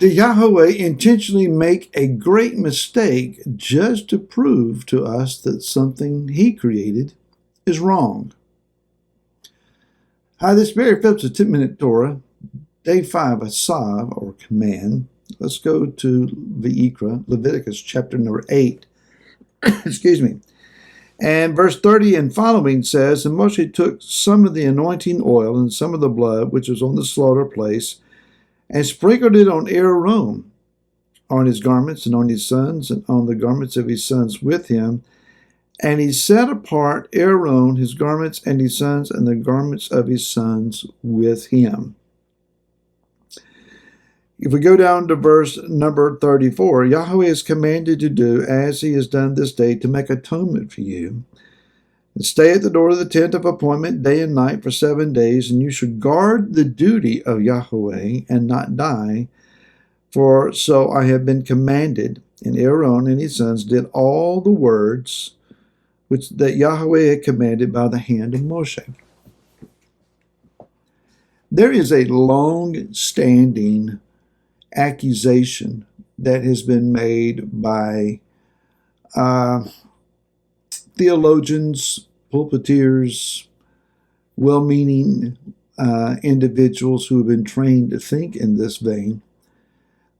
Did Yahweh intentionally make a great mistake just to prove to us that something he created is wrong? Hi, this is Barry Phillips of 10-Minute Torah, Day 5 of Tzav, or command. Let's go to Leviticus chapter number 8. Excuse me. And verse 30 and following says, And Moshe took some of the anointing oil and some of the blood, which was on the slaughter place, and sprinkled it on Aaron, on his garments and on his sons, and on the garments of his sons with him. And he set apart Aaron, his garments, and his sons, and the garments of his sons with him. If we go down to verse number 34, Yahweh is commanded to do as he has done this day to make atonement for you. And stay at the door of the tent of appointment day and night for 7 days, and you should guard the duty of Yahweh and not die. For so I have been commanded. And Aaron and his sons did all the words which that Yahweh had commanded by the hand of Moshe. There is a long-standing accusation that has been made by theologians, pulpiteers, well-meaning individuals who have been trained to think in this vein,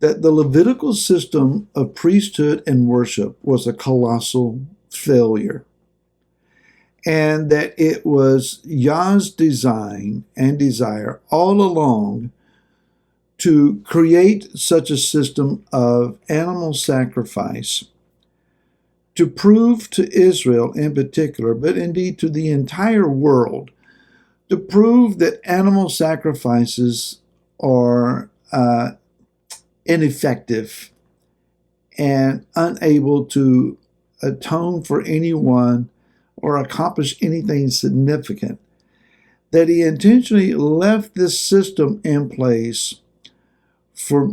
that the Levitical system of priesthood and worship was a colossal failure, and that it was Yah's design and desire all along to create such a system of animal sacrifice to prove to Israel in particular, but indeed to the entire world, to prove that animal sacrifices are ineffective and unable to atone for anyone or accomplish anything significant, that he intentionally left this system in place for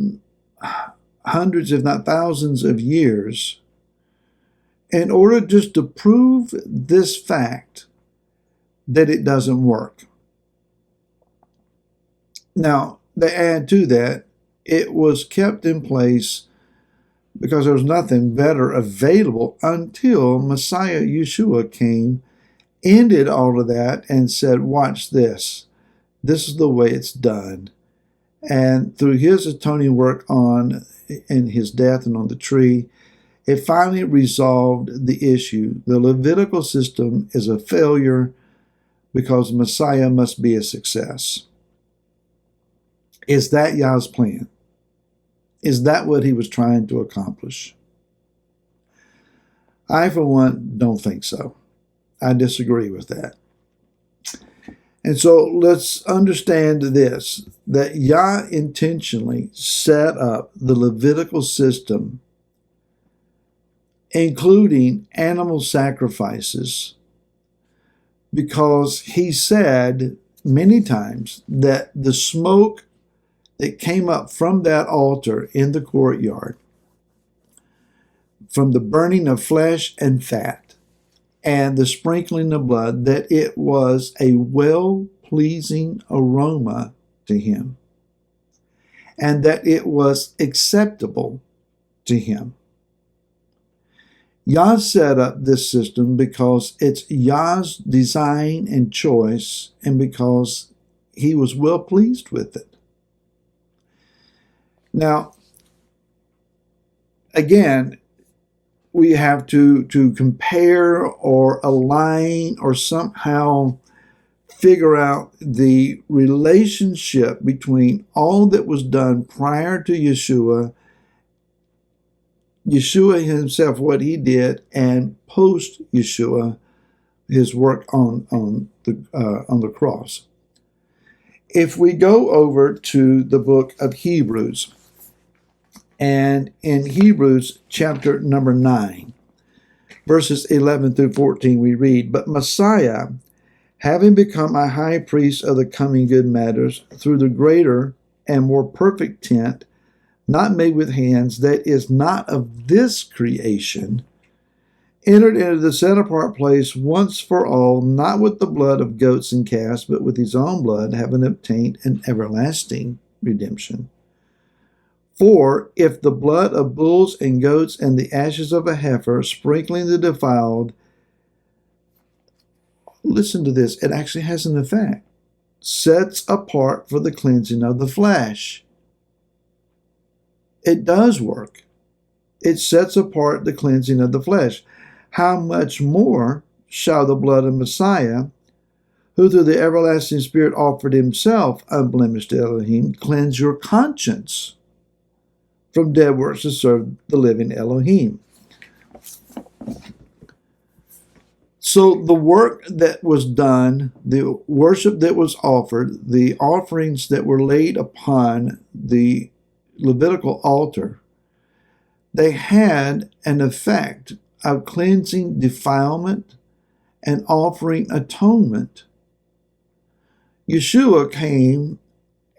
hundreds, if not thousands of years, in order just to prove this fact that it doesn't work. Now, they add to that, it was kept in place because there was nothing better available until Messiah Yeshua came, ended all of that, and said, watch this. This is the way it's done. And through his atoning work in his death and on the tree, it finally resolved the issue. The Levitical system is a failure because Messiah must be a success. Is that Yah's plan? Is that what he was trying to accomplish? I, for one, don't think so. I disagree with that. And so let's understand this, that Yah intentionally set up the Levitical system, including animal sacrifices, because he said many times that the smoke that came up from that altar in the courtyard, from the burning of flesh and fat and the sprinkling of blood, that it was a well-pleasing aroma to him, and that it was acceptable to him. Yah set up this system because it's Yah's design and choice, and because he was well pleased with it. Now, again, we have to compare or align or somehow figure out the relationship between all that was done prior to Yeshua himself, what he did, and post Yeshua, his work on the cross. If we go over to the book of Hebrews, and in Hebrews chapter number 9, verses 11 through 14, we read, But Messiah, having become a high priest of the coming good matters, through the greater and more perfect tent, not made with hands, that is not of this creation, entered into the set-apart place once for all, not with the blood of goats and calves, but with his own blood, having obtained an everlasting redemption. For if the blood of bulls and goats and the ashes of a heifer, sprinkling the defiled, listen to this, it actually has an effect, sets apart for the cleansing of the flesh. It does work. It sets apart the cleansing of the flesh. How much more shall the blood of Messiah, who through the everlasting Spirit offered himself unblemished to Elohim, cleanse your conscience from dead works to serve the living Elohim. So the work that was done, the worship that was offered, the offerings that were laid upon the Levitical altar, they had an effect of cleansing defilement and offering atonement. Yeshua came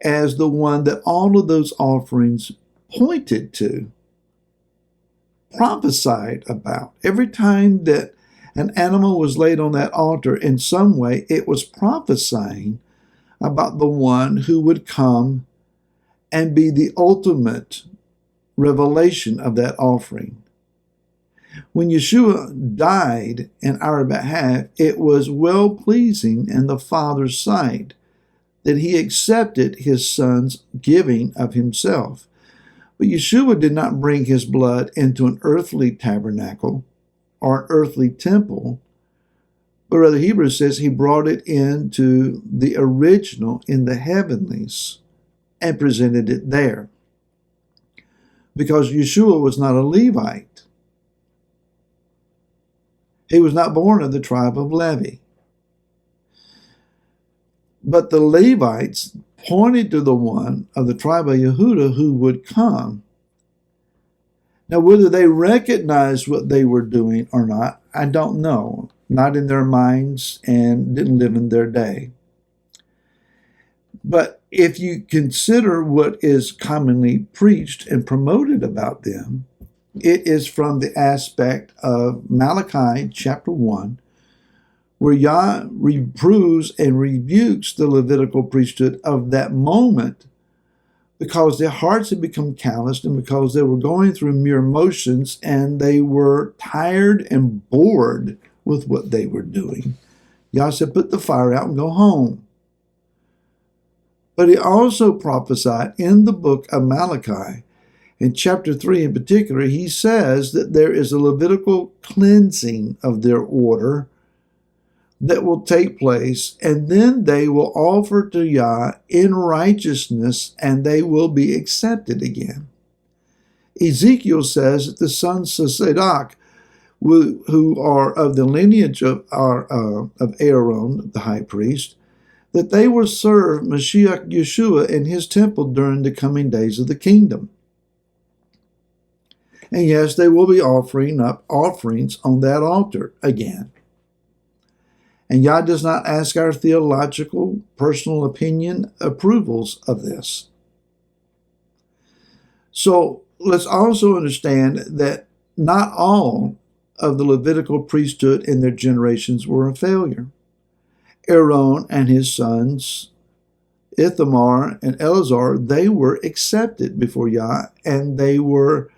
as the one that all of those offerings pointed to, prophesied about. Every time that an animal was laid on that altar, in some way it was prophesying about the one who would come and be the ultimate revelation of that offering. When Yeshua died in our behalf, it was well-pleasing in the Father's sight that he accepted his Son's giving of himself. But Yeshua did not bring his blood into an earthly tabernacle or an earthly temple, but rather Hebrews says he brought it into the original in the heavenlies and presented it there. Because Yeshua was not a Levite. He was not born of the tribe of Levi. But the Levites pointed to the one of the tribe of Yehudah who would come. Now, whether they recognized what they were doing or not, I don't know. Not in their minds and didn't live in their day. But if you consider what is commonly preached and promoted about them, it is from the aspect of Malachi chapter 1, where Yah reproves and rebukes the Levitical priesthood of that moment because their hearts had become calloused and because they were going through mere motions and they were tired and bored with what they were doing. Yah said, put the fire out and go home. But he also prophesied in the book of Malachi, in chapter 3 in particular, he says that there is a Levitical cleansing of their order that will take place, and then they will offer to Yah in righteousness, and they will be accepted again. Ezekiel says that the sons of Zadok, who are of the lineage of Aaron, the high priest, that they will serve Mashiach Yeshua in his temple during the coming days of the kingdom. And yes, they will be offering up offerings on that altar again. And Yah does not ask our theological, personal opinion approvals of this. So let's also understand that not all of the Levitical priesthood in their generations were a failure. Aaron and his sons, Ithamar and Eleazar, they were accepted before Yah, and they were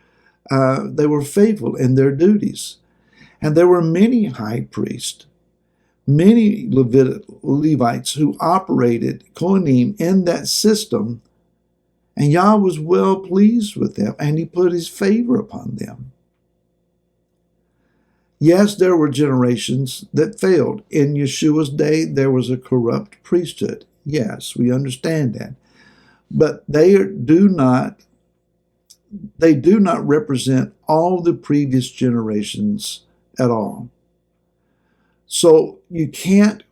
faithful in their duties. And there were many high priests, many Levites who operated Kohanim in that system, and Yah was well pleased with them, and he put his favor upon them. Yes, there were generations that failed. In Yeshua's day, there was a corrupt priesthood. Yes, we understand that. But they do not represent all the previous generations at all. So you can't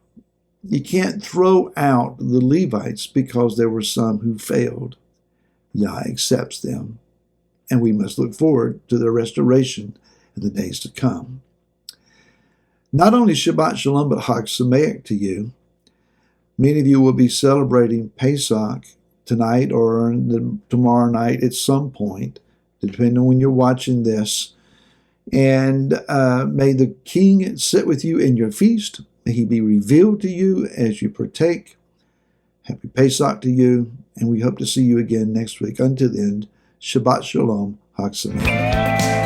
throw out the Levites because there were some who failed. Yah accepts them, and we must look forward to their restoration in the days to come. Not only Shabbat Shalom, but Chag Sameach to you. Many of you will be celebrating Pesach tonight or tomorrow night at some point, depending on when you're watching this. And may the King sit with you in your feast. May he be revealed to you as you partake. Happy Pesach to you, and we hope to see you again next week. Until then, Shabbat Shalom. Hag Sameach.